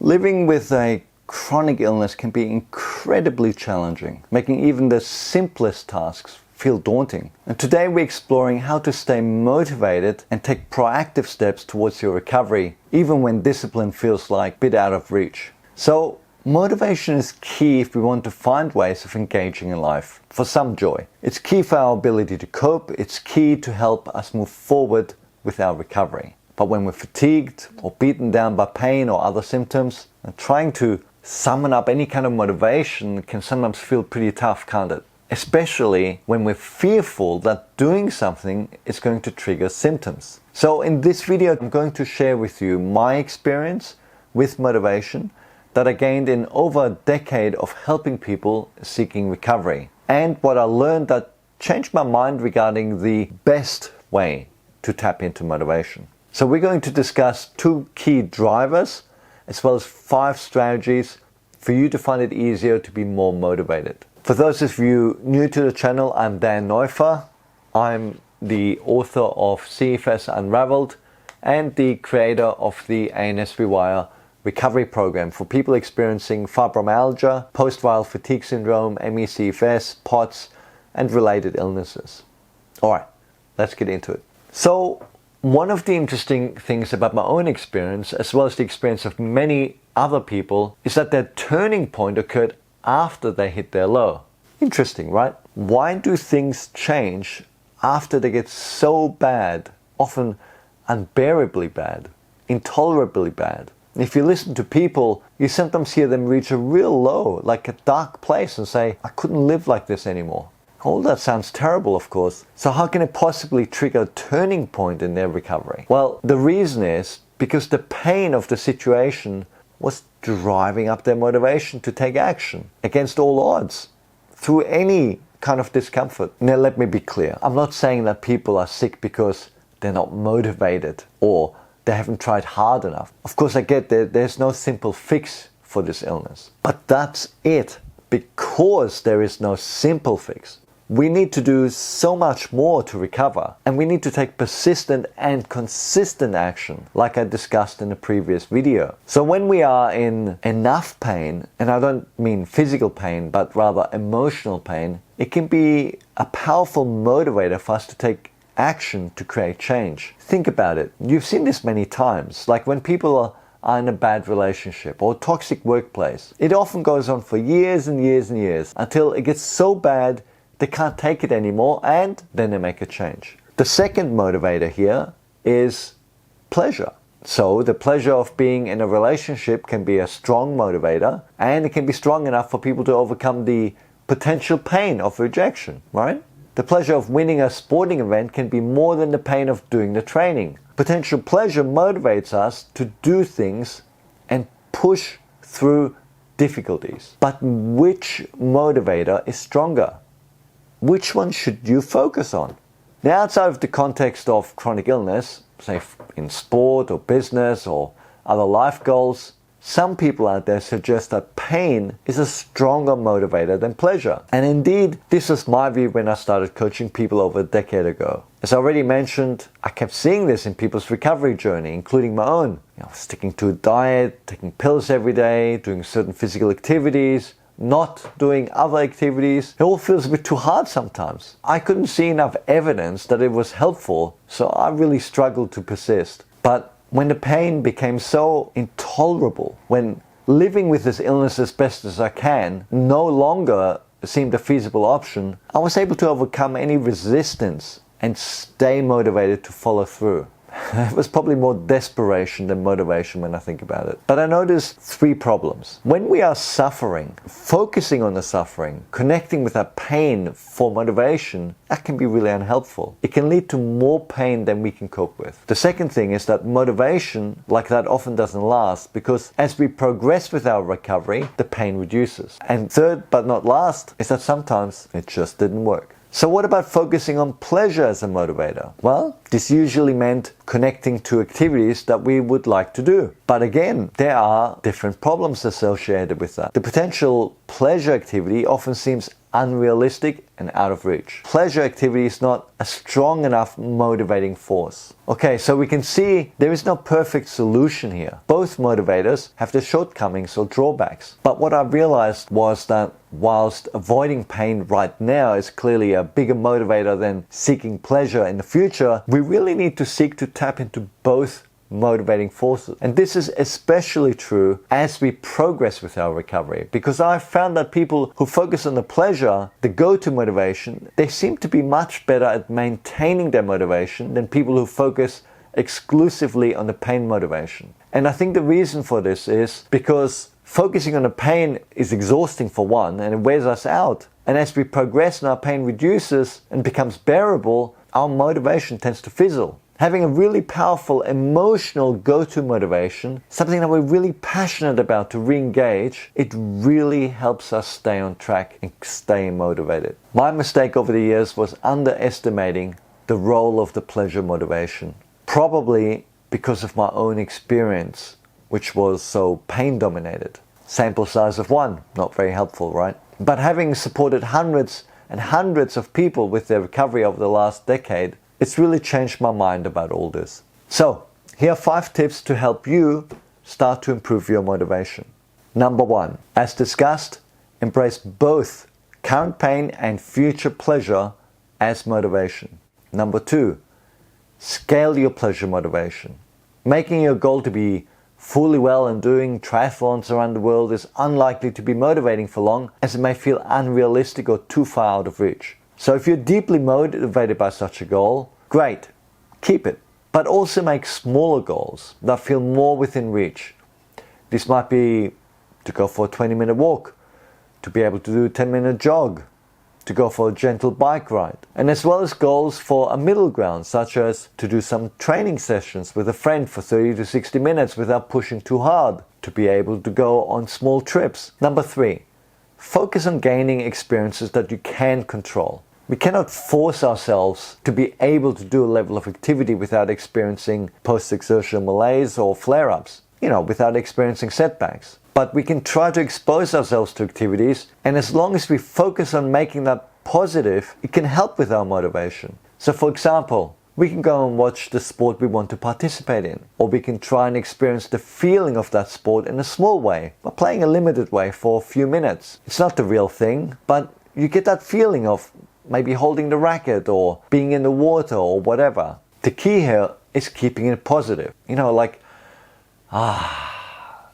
Living with a chronic illness can be incredibly challenging, making even the simplest tasks feel daunting. And today we're exploring how to stay motivated and take proactive steps towards your recovery, even when discipline feels like a bit out of reach. So, motivation is key if we want to find ways of engaging in life for some joy. It's key for our ability to cope. It's key to help us move forward with our recovery. But when we're fatigued or beaten down by pain or other symptoms, trying to summon up any kind of motivation can sometimes feel pretty tough, can't it? Especially when we're fearful that doing something is going to trigger symptoms. So in this video, I'm going to share with you my experience with motivation that I gained in over a decade of helping people seeking recovery, and what I learned that changed my mind regarding the best way to tap into motivation. So we're going to discuss 2 key drivers as well as 5 strategies for you to find it easier to be more motivated. For those of you new to the channel, I'm Dan Neufer. I'm the author of CFS Unravelled and the creator of the ANS Rewire recovery program for people experiencing fibromyalgia, post-viral fatigue syndrome, ME/CFS, POTS, and related illnesses. Alright, let's get into it. So, one of the interesting things about my own experience, as well as the experience of many other people, is that their turning point occurred after they hit their low. Interesting, right? Why do things change after they get so bad, often unbearably bad, intolerably bad? If you listen to people, you sometimes hear them reach a real low, like a dark place, and say, I couldn't live like this anymore. All that sounds terrible, of course. So how can it possibly trigger a turning point in their recovery? Well, the reason is because the pain of the situation was driving up their motivation to take action against all odds, through any kind of discomfort. Now, let me be clear. I'm not saying that people are sick because they're not motivated or they haven't tried hard enough. Of course, I get that there's no simple fix for this illness. But that's it. Because there is no simple fix, we need to do so much more to recover, and we need to take persistent and consistent action, like I discussed in a previous video. So when we are in enough pain, and I don't mean physical pain, but rather emotional pain, it can be a powerful motivator for us to take action to create change. Think about it. You've seen this many times, like when people are in a bad relationship or a toxic workplace. It often goes on for years and years and years until it gets so bad they can't take it anymore, and then they make a change. The second motivator here is pleasure. So the pleasure of being in a relationship can be a strong motivator, and it can be strong enough for people to overcome the potential pain of rejection, right? The pleasure of winning a sporting event can be more than the pain of doing the training. Potential pleasure motivates us to do things and push through difficulties. But which motivator is stronger? Which one should you focus on? Now, outside of the context of chronic illness, say in sport or business or other life goals, some people out there suggest that pain is a stronger motivator than pleasure. And indeed, this was my view when I started coaching people over a decade ago. As I already mentioned, I kept seeing this in people's recovery journey, including my own. Sticking to a diet, taking pills every day, doing certain physical activities, not doing other activities. It all feels a bit too hard sometimes. I couldn't see enough evidence that it was helpful, so I really struggled to persist. But when the pain became so intolerable, when living with this illness as best as I can no longer seemed a feasible option, I was able to overcome any resistance and stay motivated to follow through. It was probably more desperation than motivation when I think about it. But I noticed 3 problems. When we are suffering, focusing on the suffering, connecting with our pain for motivation, that can be really unhelpful. It can lead to more pain than we can cope with. The second thing is that motivation like that often doesn't last, because as we progress with our recovery, the pain reduces. And third, but not last, is that sometimes it just didn't work. So what about focusing on pleasure as a motivator? Well, this usually meant connecting to activities that we would like to do. But again, there are different problems associated with that. The potential pleasure activity often seems unrealistic and out of reach. Pleasure activity is not a strong enough motivating force. Okay, so we can see there is no perfect solution here. Both motivators have their shortcomings or drawbacks. But what I realized was that whilst avoiding pain right now is clearly a bigger motivator than seeking pleasure in the future, we really need to seek to tap into both motivating forces. And this is especially true as we progress with our recovery, because I've found that people who focus on the pleasure, the go-to motivation, they seem to be much better at maintaining their motivation than people who focus exclusively on the pain motivation. And I think the reason for this is because focusing on the pain is exhausting for one, and it wears us out. And as we progress and our pain reduces and becomes bearable, our motivation tends to fizzle. Having a really powerful emotional go-to motivation, something that we're really passionate about to re-engage, it really helps us stay on track and stay motivated. My mistake over the years was underestimating the role of the pleasure motivation. Probably because of my own experience, which was so pain-dominated. Sample size of 1, not very helpful, right? But having supported hundreds and hundreds of people with their recovery over the last decade, it's really changed my mind about all this. So, here are 5 tips to help you start to improve your motivation. Number 1, as discussed, embrace both current pain and future pleasure as motivation. Number 2, scale your pleasure motivation. Making your goal to be fully well and doing triathlons around the world is unlikely to be motivating for long, as it may feel unrealistic or too far out of reach. So if you're deeply motivated by such a goal, great, keep it. But also make smaller goals that feel more within reach. This might be to go for a 20-minute walk, to be able to do a 10-minute jog, to go for a gentle bike ride. And as well as goals for a middle ground, such as to do some training sessions with a friend for 30 to 60 minutes without pushing too hard, to be able to go on small trips. Number 3, focus on gaining experiences that you can control. We cannot force ourselves to be able to do a level of activity without experiencing post-exertional malaise or flare-ups, without experiencing setbacks. But we can try to expose ourselves to activities, and as long as we focus on making that positive, it can help with our motivation. So for example, we can go and watch the sport we want to participate in, or we can try and experience the feeling of that sport in a small way, by playing a limited way for a few minutes. It's not the real thing, but you get that feeling of maybe holding the racket or being in the water or whatever. The key here is keeping it positive.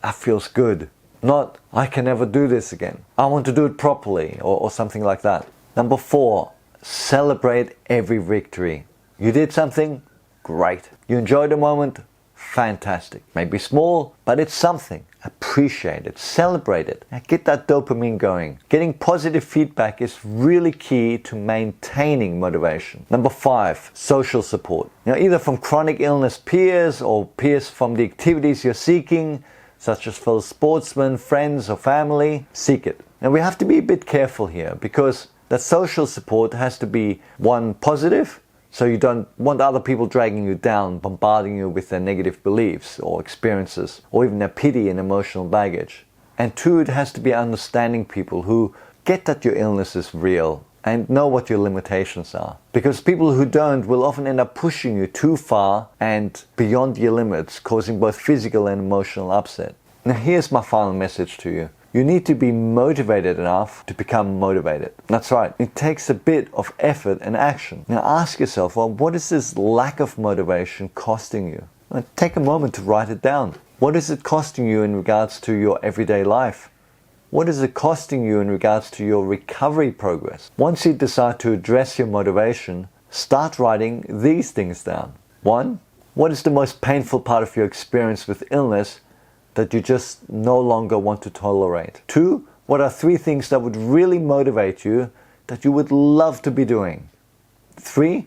That feels good. Not, I can never do this again. I want to do it properly or something like that. Number 4, celebrate every victory. You did something? Great. You enjoyed the moment? Fantastic. Maybe small, but it's something. Appreciate it, celebrate it, and get that dopamine going. Getting positive feedback is really key to maintaining motivation. Number 5, social support. Either from chronic illness peers or peers from the activities you're seeking, such as fellow sportsmen, friends or family, seek it. Now we have to be a bit careful here, because that social support has to be, 1, positive, so you don't want other people dragging you down, bombarding you with their negative beliefs or experiences, or even their pity and emotional baggage. And 2, it has to be understanding people who get that your illness is real and know what your limitations are. Because people who don't will often end up pushing you too far and beyond your limits, causing both physical and emotional upset. Now here's my final message to you. You need to be motivated enough to become motivated. That's right. It takes a bit of effort and action. Now ask yourself, what is this lack of motivation costing you? Now, take a moment to write it down. What is it costing you in regards to your everyday life? What is it costing you in regards to your recovery progress? Once you decide to address your motivation, start writing these things down. 1, what is the most painful part of your experience with illness that you just no longer want to tolerate? 2, what are 3 things that would really motivate you that you would love to be doing? 3,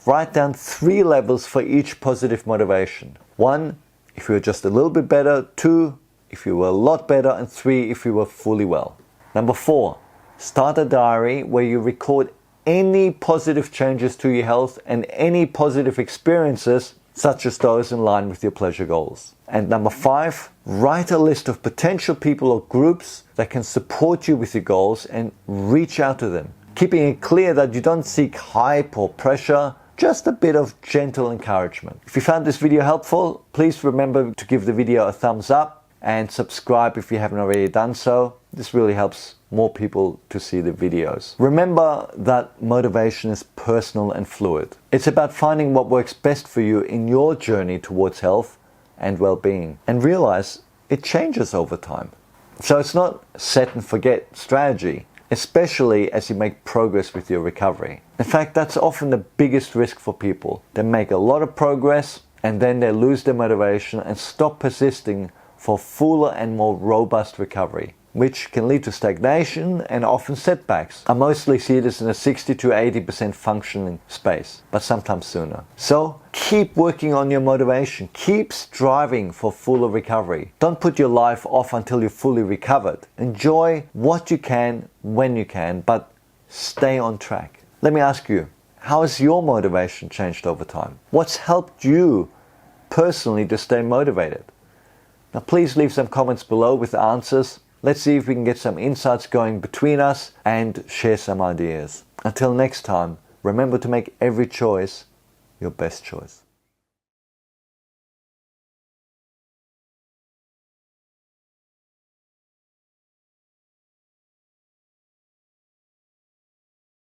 write down 3 levels for each positive motivation. 1, if you were just a little bit better. 2, if you were a lot better. And 3, if you were fully well. Number 4, start a diary where you record any positive changes to your health and any positive experiences, such as those in line with your pleasure goals. And number 5, write a list of potential people or groups that can support you with your goals and reach out to them. Keeping it clear that you don't seek hype or pressure, just a bit of gentle encouragement. If you found this video helpful, please remember to give the video a thumbs up and subscribe if you haven't already done so. This really helps more people to see the videos. Remember that motivation is personal and fluid. It's about finding what works best for you in your journey towards health and well-being. And realize it changes over time. So it's not set and forget strategy, especially as you make progress with your recovery. In fact, that's often the biggest risk for people. They make a lot of progress and then they lose their motivation and stop persisting for fuller and more robust recovery, which can lead to stagnation and often setbacks. I mostly see this in a 60 to 80% functioning space, but sometimes sooner. So keep working on your motivation. Keep striving for fuller recovery. Don't put your life off until you're fully recovered. Enjoy what you can when you can, but stay on track. Let me ask you, how has your motivation changed over time? What's helped you personally to stay motivated? Now please leave some comments below with answers. Let's see if we can get some insights going between us and share some ideas. Until next time, remember to make every choice your best choice.